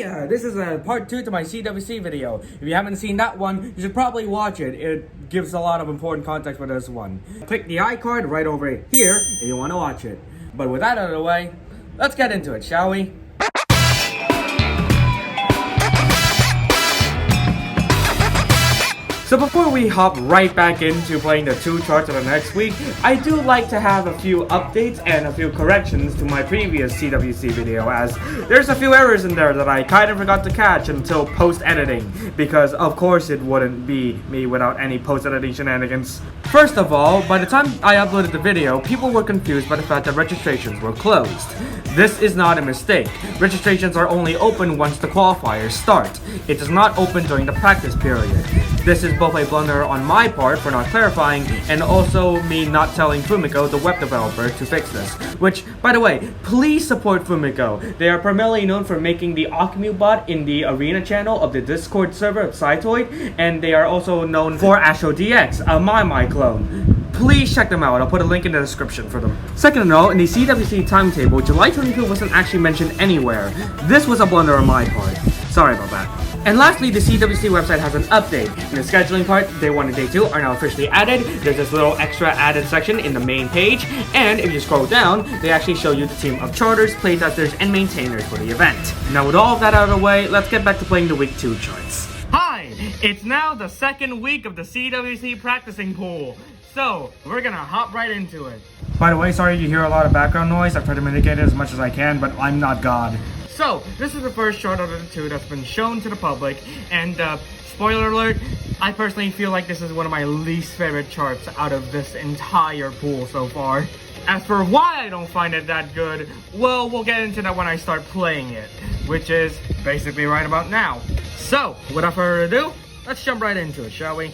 Hiya! This is a part 2 to my CWC video. If you haven't seen that one, you should probably watch it. It gives a lot of important context for this one. Click the iCard right over here if you want to watch it. But with that out of the way, let's get into it, shall we? So before we hop right back into playing the 2 charts of the next week, I do like to have a few updates and a few corrections to my previous CWC video, as there's a few errors in there that I kind of forgot to catch until post-editing, because of course it wouldn't be me without any post-editing shenanigans. First of all, by the time I uploaded the video, people were confused by the fact that registrations were closed. This is not a mistake. Registrations are only open once the qualifiers start. It does not open during the practice period. This is both a blunder on my part for not clarifying, and also me not telling Fumiko, the web developer, to fix this. Which, by the way, please support Fumiko. They are primarily known for making the Akemu bot in the arena channel of the Discord server of Cytoid, and they are also known for AstroDX, a my clone. Please check them out. I'll put a link in the description for them. Second of all, in the CWC timetable, July 22 wasn't actually mentioned anywhere. This was a blunder on my part. Sorry about that. And lastly, the CWC website has an update. In the scheduling part, Day 1 and Day 2 are now officially added. There's this little extra added section in the main page, and if you scroll down, they actually show you the team of charters, playtesters, and maintainers for the event. Now with all of that out of the way, let's get back to playing the Week 2 charts. Hi! It's now the second week of the CWC practicing pool, so we're gonna hop right into it. By the way, sorry you hear a lot of background noise. I've tried to mitigate it as much as I can, but I'm not God. So, this is the first chart out of the 2 that's been shown to the public, and spoiler alert, I personally feel like this is one of my least favorite charts out of this entire pool so far. As for why I don't find it that good, well, we'll get into that when I start playing it, which is basically right about now. So, without further ado, let's jump right into it, shall we?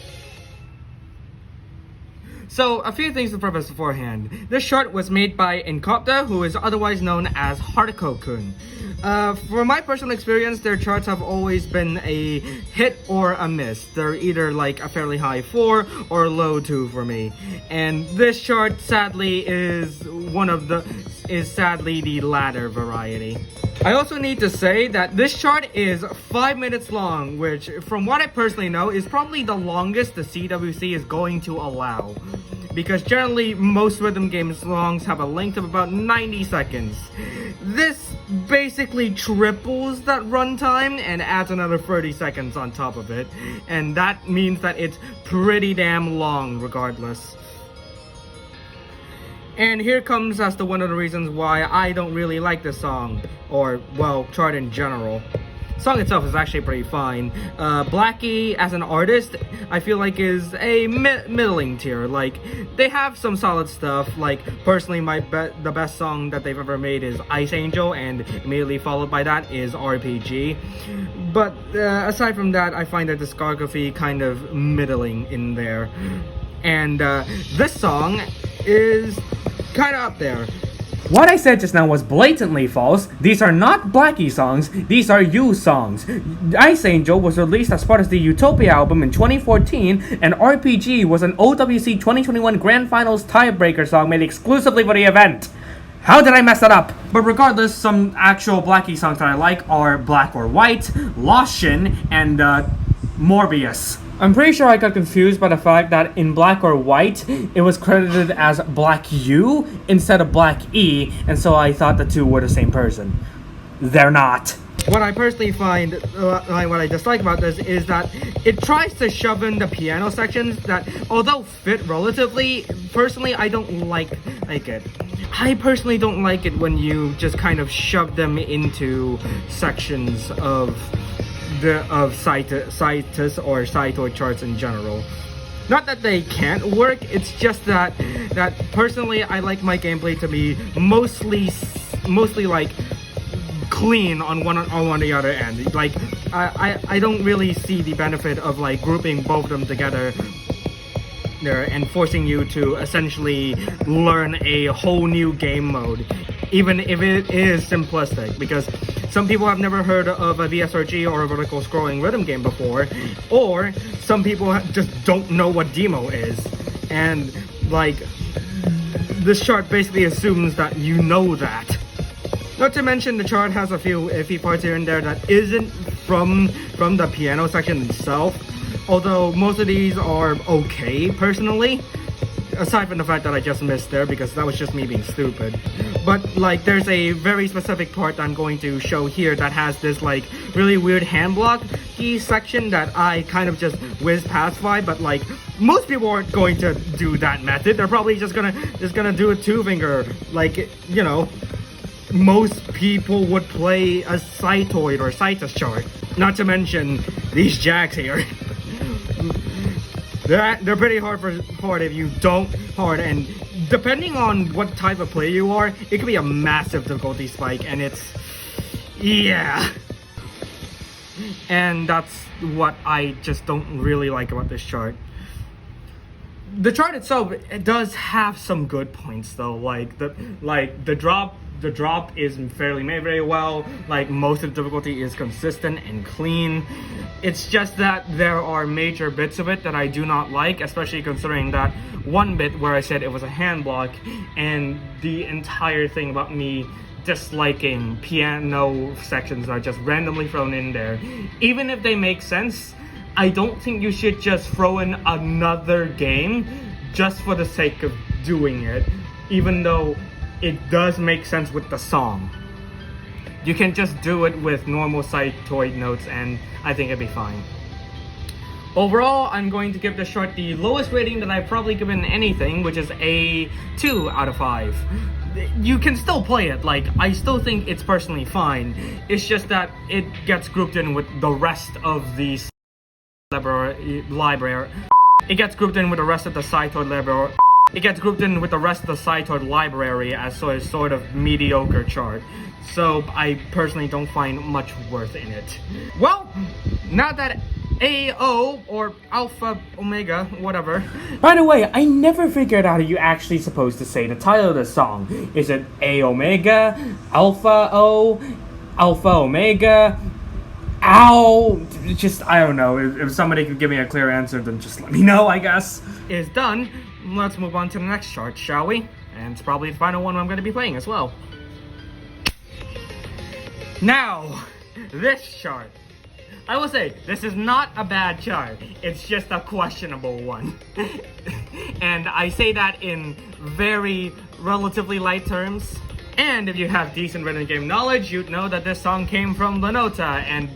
So, a few things to preface beforehand. This chart was made by Anecdote, who is otherwise known as Hariko-kun. From my personal experience, their charts have always been a hit or a miss. They're either like a fairly high 4 or a low 2 for me. And this chart sadly is sadly the latter variety. I also need to say that this chart is 5 minutes long, which from what I personally know is probably the longest the CWC is going to allow. Because generally most rhythm game songs have a length of about 90 seconds. This basically triples that runtime and adds another 30 seconds on top of it. And that means that it's pretty damn long regardless. And here comes as to one of the reasons why I don't really like this song, or, well, chart in general. The song itself is actually pretty fine. Blackie, as an artist, I feel like is a middling tier. Like, they have some solid stuff. Like, personally, the best song that they've ever made is Ice Angel, and immediately followed by that is RPG. But aside from that, I find their discography kind of middling in there. And this song is kind of up there. What I said just now was blatantly false. These are not Blackie songs, these are You songs. Ice Angel was released as part of the Utopia album in 2014, and RPG was an OWC 2021 Grand Finals tiebreaker song made exclusively for the event. How did I mess that up? But regardless, some actual Blackie songs that I like are Black or White, Lost Shin, and Morbius. I'm pretty sure I got confused by the fact that in Black or White, it was credited as Black U instead of Black E, and so I thought the two were the same person. They're not. What I personally find, what I dislike about this is that it tries to shove in the piano sections that, although fit relatively, personally I don't like it. I personally don't like it when you just kind of shove them into sections of Cytus or Cytoid charts in general. Not that they can't work, it's just that personally I like my gameplay to be mostly like clean on one or the other end. Like I don't really see the benefit of like grouping both of them together there and forcing you to essentially learn a whole new game mode, even if it is simplistic, because some people have never heard of a VSRG or a vertical scrolling rhythm game before, or some people just don't know what demo is. And like, this chart basically assumes that you know that. Not to mention the chart has a few iffy parts here and there that isn't from the piano section itself. Although most of these are okay personally. Aside from the fact that I just missed there because that was just me being stupid. But like there's a very specific part that I'm going to show here that has this like really weird hand block key section that I kind of just whizzed past by, but like most people aren't going to do that method. They're probably just gonna do a 2-finger, like, you know, most people would play a Cytoid or Cytus chart. Not to mention these jacks here. They're pretty hard if you don't hard, and depending on what type of player you are, it could be a massive difficulty spike, and it's, yeah. And that's what I just don't really like about this chart. The chart itself, it does have some good points though, like the drop is fairly made very well. Like most of the difficulty is consistent and clean. It's just that there are major bits of it that I do not like, especially considering that one bit where I said it was a hand block, and the entire thing about me disliking piano sections are just randomly thrown in there. Even if they make sense, I don't think you should just throw in another game just for the sake of doing it, even though it does make sense with the song. You can just do it with normal Cytoid notes and I think it'd be fine. Overall, I'm going to give this chart the lowest rating that I've probably given anything, which is a 2 out of 5. You can still play it, like, I still think it's personally fine. It's just that it gets grouped in with the rest of the library. It gets grouped in with the rest of the Cytoid library. It gets grouped in with the rest of the Cytoid library as a sort of mediocre chart. So I personally don't find much worth in it. Well, now that AO or Alpha Omega, whatever. By the way, I never figured out how you actually supposed to say the title of the song. Is it A Omega, Alpha O, Alpha Omega, Ow? Just, I don't know. If somebody could give me a clear answer, then just let me know, I guess. Is done. Let's move on to the next chart, shall we? And it's probably the final one I'm going to be playing as well. Now, this chart. I will say, this is not a bad chart. It's just a questionable one. And I say that in very relatively light terms. And if you have decent rhythm game knowledge, you'd know that this song came from Lenota. And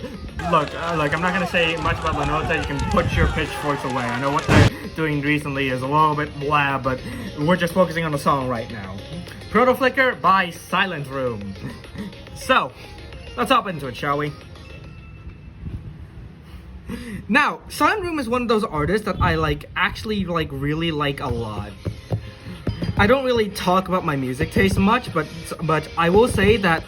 look, I'm not going to say much about Lenota. You can put your pitchforks away. I know what they're doing recently is a little bit blah, but we're just focusing on the song right now. Proto Flicker by Silent Room. So, let's hop into it, shall we? Now, Silent Room is one of those artists that I actually really like a lot. I don't really talk about my music taste much, but I will say that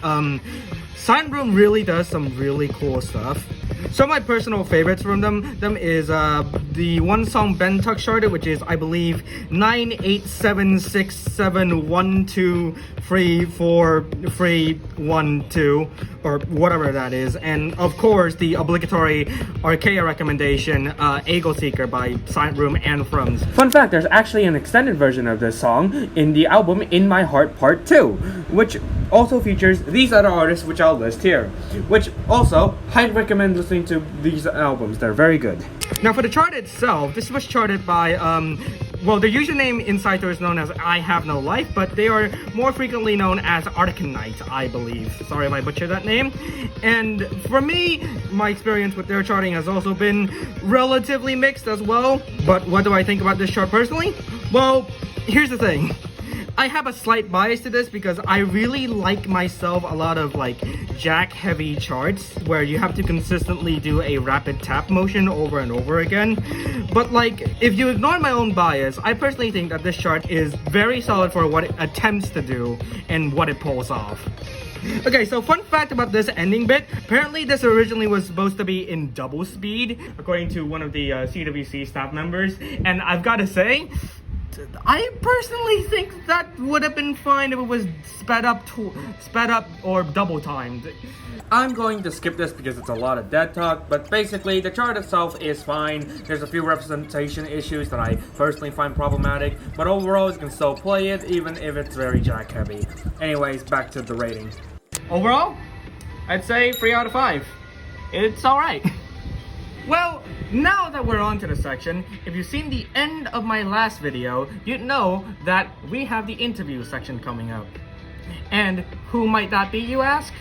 Silent Room really does some really cool stuff. Some of my personal favorites from them is the one song Bentux charted, which is, I believe, 9876712343312, or whatever that is, and of course the obligatory Archaea recommendation, Eagle Seeker by Silent Room and Frums. Fun fact, there's actually an extended version of this song in the album In My Heart Part 2, which also features these other artists, which I'll list here, which also highly recommend listening to these albums. They're very good. Now for the chart itself, this was charted by well, their username in Cytoid is known as I Have No Life, but they are more frequently known as Arcanite, I believe. Sorry if I butchered that name. And for me, my experience with their charting has also been relatively mixed as well. But what do I think about this chart personally? Well, here's the thing. I have a slight bias to this because I really like myself a lot of jack heavy charts where you have to consistently do a rapid tap motion over and over again. But if you ignore my own bias, I personally think that this chart is very solid for what it attempts to do and what it pulls off. Okay, so fun fact about this ending bit, apparently this originally was supposed to be in double speed, according to one of the CWC staff members, and I've got to say, I personally think that would have been fine if it was sped up or double timed. I'm going to skip this because it's a lot of dead talk, but basically the chart itself is fine. There's a few representation issues that I personally find problematic, but overall you can still play it even if it's very jack heavy. Anyways, back to the rating. Overall, I'd say 3 out of 5. It's alright. Well, now that we're on to the section, if you've seen the end of my last video, you'd know that we have the interview section coming up. And who might that be, you ask?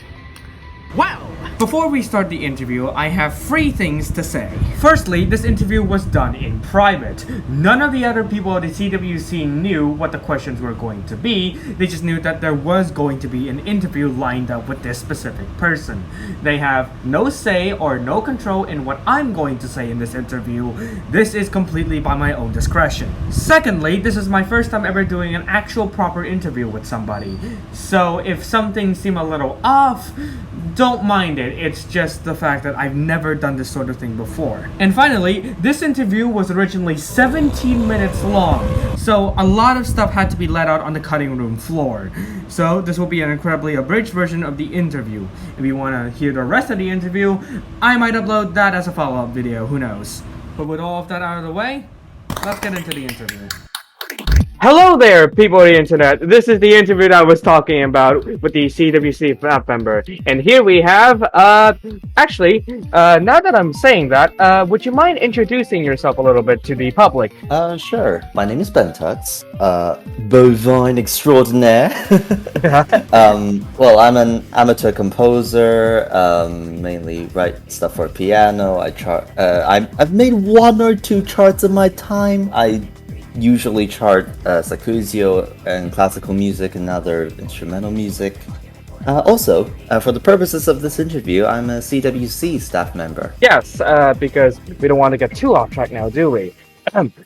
Well, before we start the interview, I have 3 things to say. Firstly, this interview was done in private. None of the other people at the CWC knew what the questions were going to be. They just knew that there was going to be an interview lined up with this specific person. They have no say or no control in what I'm going to say in this interview. This is completely by my own discretion. Secondly, this is my first time ever doing an actual proper interview with somebody. So if something seems a little off, don't mind it, it's just the fact that I've never done this sort of thing before. And finally, this interview was originally 17 minutes long, so a lot of stuff had to be let out on the cutting room floor. So this will be an incredibly abridged version of the interview. If you want to hear the rest of the interview, I might upload that as a follow-up video, who knows. But with all of that out of the way, let's get into the interview. Hello there, people of the internet. This is the interview that I was talking about with the CWC staff member. And here we have, actually, now that I'm saying that, would you mind introducing yourself a little bit to the public? Sure. My name is Bentux, bovine extraordinaire. Well, I'm an amateur composer, mainly write stuff for piano. I've made 1 or 2 charts in my time. I usually chart Sakuzio and classical music and other instrumental music. Also, for the purposes of this interview, I'm a CWC staff member. Yes, because we don't want to get too off track now, do we?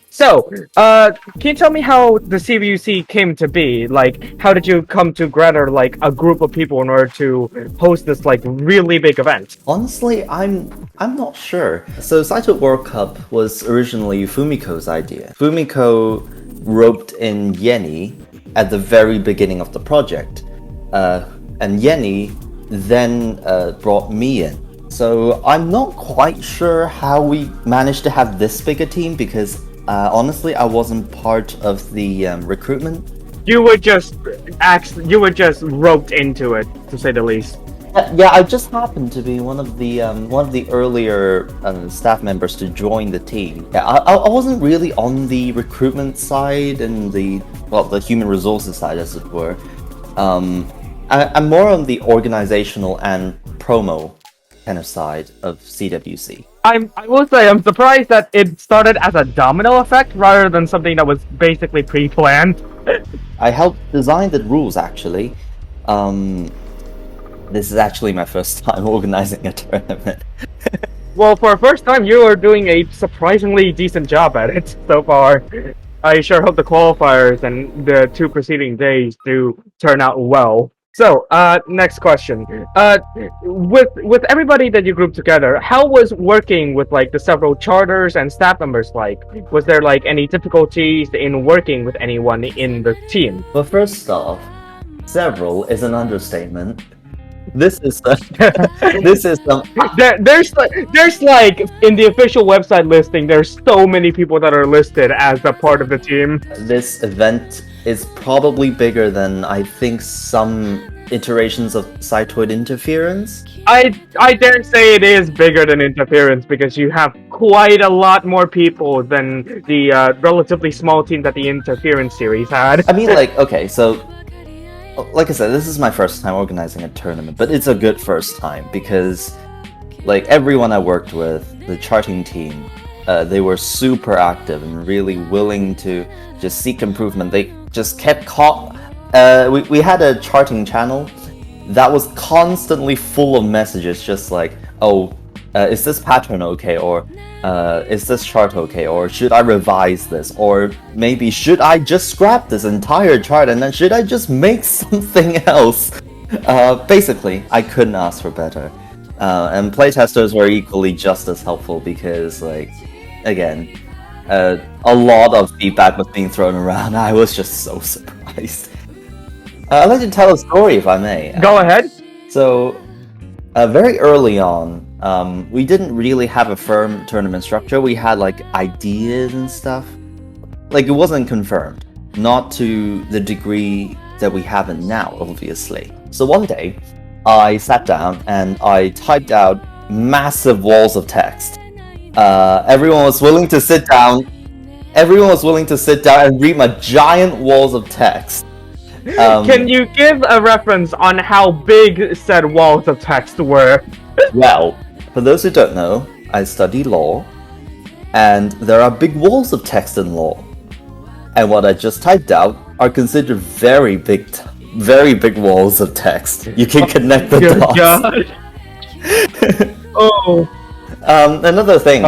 So, can you tell me how the CWC came to be? Like, how did you come to gather, like, a group of people in order to host this, like, really big event? Honestly, I'm not sure. So Cytoid World Cup was originally Fumiko's idea. Fumiko roped in Yenny at the very beginning of the project. And Yenny then brought me in. So I'm not quite sure how we managed to have this big a team because honestly I wasn't part of the recruitment. You were just roped into it, to say the least. Yeah, I just happened to be one of the earlier staff members to join the team. Yeah, I wasn't really on the recruitment side and the human resources side, as it were. I'm more on the organizational and promo kind of side of CWC. I will say I'm surprised that it started as a domino effect rather than something that was basically pre-planned. I helped design the rules, actually. This is actually my first time organizing a tournament. Well, for a first time, you are doing a surprisingly decent job at it so far. I sure hope the qualifiers and the 2 preceding days do turn out well. So, next question. With everybody that you grouped together, how was working with, like, the several charters and staff members like? Was there, like, any difficulties in working with anyone in the team? Well, first off, several is an understatement. This is there's like in the official website listing, there's so many people that are listed as a part of the team. This event is probably bigger than I think some iterations of Cytoid Interference. I dare say it is bigger than Interference because you have quite a lot more people than the relatively small team that the Interference series had. I mean, like, okay, so like I said, this is my first time organizing a tournament, but it's a good first time because, like, everyone I worked with, the charting team, they were super active and really willing to just seek improvement. They just kept we had a charting channel that was constantly full of messages, just like, oh, is this pattern okay? Or is this chart okay? Or should I revise this? Or maybe should I just scrap this entire chart and then should I just make something else? Basically, I couldn't ask for better. And playtesters were equally just as helpful because, like, again, a lot of feedback was being thrown around. I was just so surprised. I'd like to tell a story, if I may. Go ahead. So, very early on, we didn't really have a firm tournament structure. We had, like, ideas and stuff. Like, it wasn't confirmed. Not to the degree that we have it now, obviously. So one day, I sat down and I typed out massive walls of text. Everyone was willing to sit down. Everyone was willing to sit down and read my giant walls of text. Can you give a reference on how big said walls of text were? Well, for those who don't know, I study law, and there are big walls of text in law. And what I just typed out are considered very big walls of text. You can connect the Good dots. God. Oh. Another thing,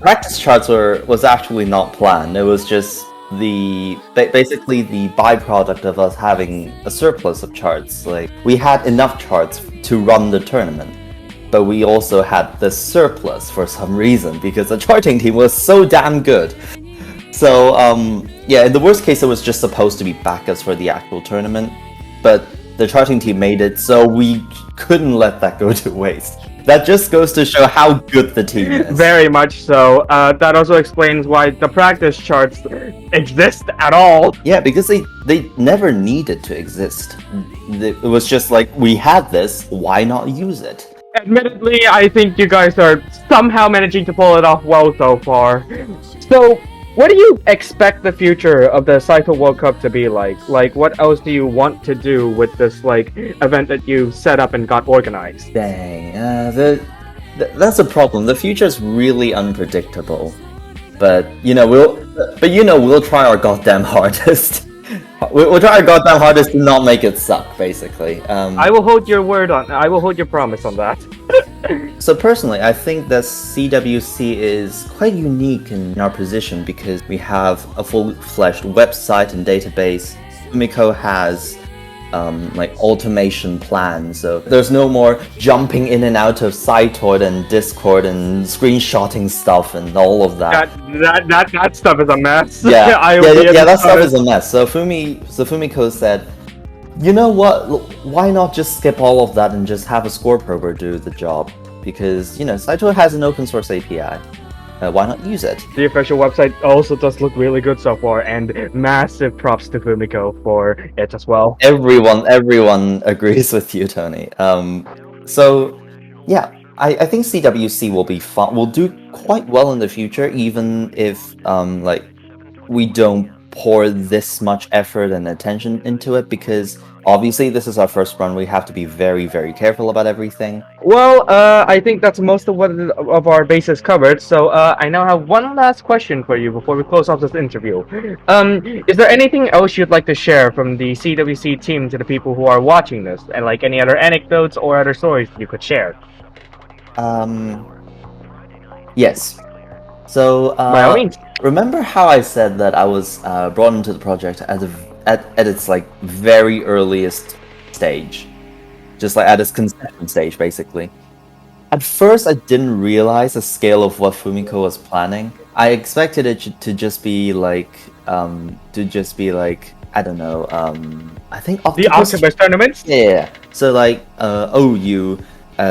practice charts was actually not planned. It was just basically the byproduct of us having a surplus of charts. Like, we had enough charts to run the tournament, but we also had the surplus for some reason because the charting team was so damn good. So yeah, in the worst case, it was just supposed to be backups for the actual tournament, but the charting team made it, so we couldn't let that go to waste. That just goes to show how good the team is. Very much so. That also explains why the practice charts exist at all. Yeah, because they never needed to exist. It was just like, we had this, why not use it? Admittedly, I think you guys are somehow managing to pull it off well so far. So, what do you expect the future of the Cytoid World Cup to be like? Like, what else do you want to do with this, like, event that you set up and got organized? Dang, that's a problem. The future is really unpredictable. But, we'll try our goddamn hardest. We'll try our goddamn hardest to not make it suck, basically. I will hold your promise on that. So personally, I think that CWC is quite unique in our position because we have a full-fledged website and database. Fumiko has like automation plans, so there's no more jumping in and out of Cytoid and Discord and screenshotting stuff and all of that. That stuff is a mess. Yeah, that stuff is a mess. So Fumiko said, you know what, why not just skip all of that and just have a score prober do the job? Because, Cytoid has an open source API. Why not use it? The official website also does look really good so far, and massive props to Fumiko for it as well. Everyone agrees with you, Tony. So, yeah, I think CWC will be fun. We'll do quite well in the future, even if, we don't pour this much effort and attention into it, because obviously this is our first run. We have to be very, very careful about everything. Well, I think that's most of our bases covered, so I now have one last question for you before we close off this interview. Is there anything else you'd like to share from the CWC team to the people who are watching this, and like any other anecdotes or other stories you could share? Yes. So, by all means. Remember how I said that I was brought into the project at its like very earliest stage, just like at its conception stage, basically. At first, I didn't realize the scale of what Fumiko was planning. I expected it to just be like, I don't know, I think the Octopus tournaments. Yeah. So like, you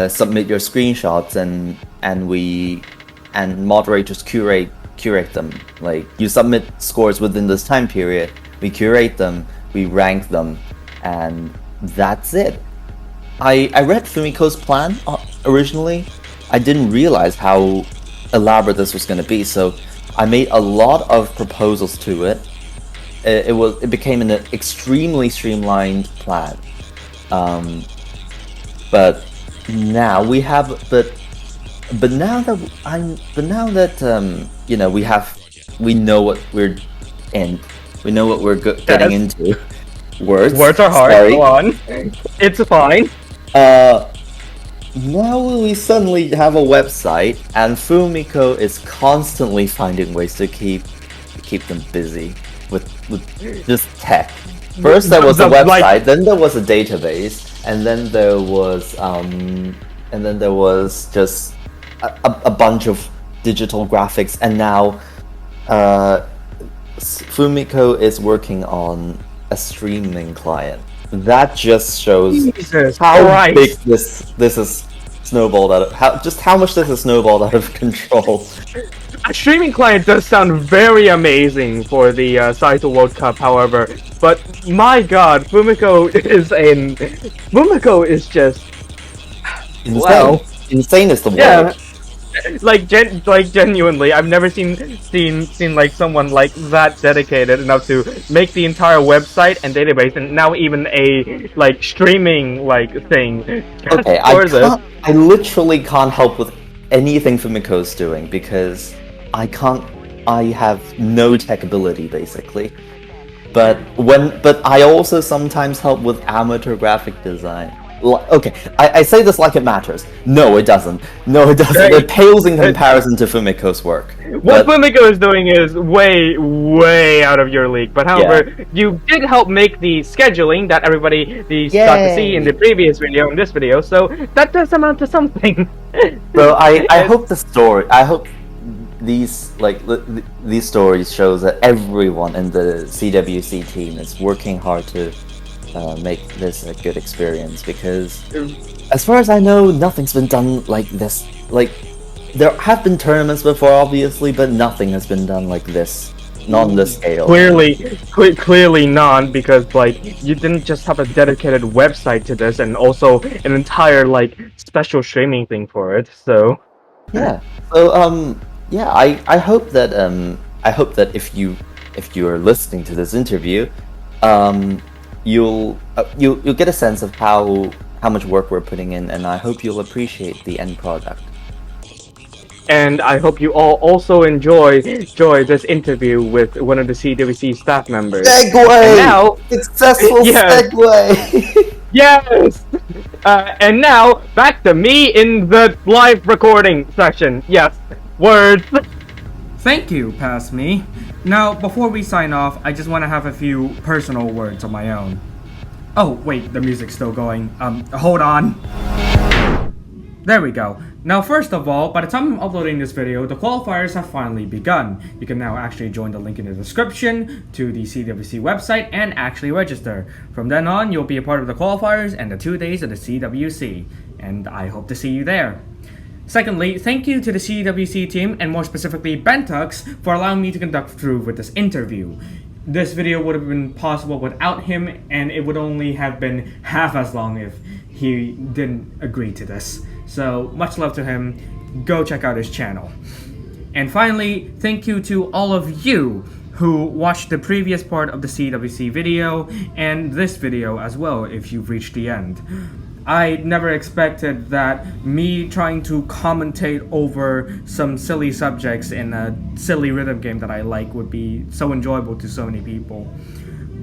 submit your screenshots and moderators curate them. Like, you submit scores within this time period, we curate them, we rank them, and that's it. I read Fumiko's plan originally. I didn't realize how elaborate this was going to be, so I made a lot of proposals to it. It became an extremely streamlined plan. But now we have But now that we know what we're in, we know what we're getting into. Words are hard. Sorry. Go on. It's fine. Now we suddenly have a website, and Fumiko is constantly finding ways to keep them busy with just tech. First there was a website, then there was a database, and then there was just a bunch of digital graphics, and now Fumiko is working on a streaming client. That just shows how big this is snowballed out of how much this has snowballed out of control. A streaming client does sound very amazing for the Cytoid World Cup, however, but my god, Fumiko is just Insane. wow. Insane is the word. Yeah. Like genuinely, I've never seen like someone like that dedicated enough to make the entire website and database, and now even a like streaming like thing. Okay, I literally can't help with anything Fumiko's doing because I have no tech ability basically. But I also sometimes help with amateur graphic design. Okay, I say this like it matters. No, it doesn't. No, it doesn't. It pales in comparison to Fumiko's work. What Fumiko is doing is way out of your league. But however, you did help make the scheduling that everybody got to see in the previous video and this video. So that does amount to something. So I hope these these stories shows that everyone in the CWC team is working hard to make this a good experience, because as far as I know, nothing's been done like this. Like, there have been tournaments before, obviously, but nothing has been done like this, not on this scale. Clearly not, because like you didn't just have a dedicated website to this, and also an entire like special streaming thing for it. So yeah. So yeah, I hope that if you are listening to this interview, you'll get a sense of how much work we're putting in, and I hope you'll appreciate the end product. And I hope you all also enjoy this interview with one of the CWC staff members. Segue! And now, successful segue! Yes! And now, back to me in the live recording session. Yes, words. Thank you, Pass Me. Now, before we sign off, I just want to have a few personal words of my own. Oh, wait, the music's still going. Hold on. There we go. Now, first of all, by the time I'm uploading this video, the qualifiers have finally begun. You can now actually join the link in the description to the CWC website and actually register. From then on, you'll be a part of the qualifiers and the 2 days of the CWC. And I hope to see you there. Secondly, thank you to the CWC team, and more specifically Bentux, for allowing me to conduct through with this interview. This video would have been possible without him, and it would only have been half as long if he didn't agree to this. So, much love to him. Go check out his channel. And finally, thank you to all of you who watched the previous part of the CWC video, and this video as well if you've reached the end. I never expected that me trying to commentate over some silly subjects in a silly rhythm game that I like would be so enjoyable to so many people.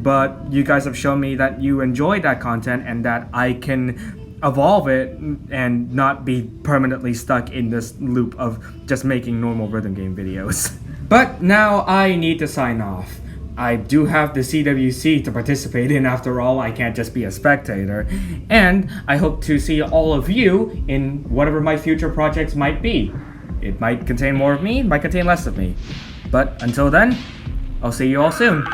But you guys have shown me that you enjoy that content and that I can evolve it and not be permanently stuck in this loop of just making normal rhythm game videos. But now I need to sign off. I do have the CWC to participate in after all, I can't just be a spectator. And I hope to see all of you in whatever my future projects might be. It might contain more of me, it might contain less of me. But until then, I'll see you all soon.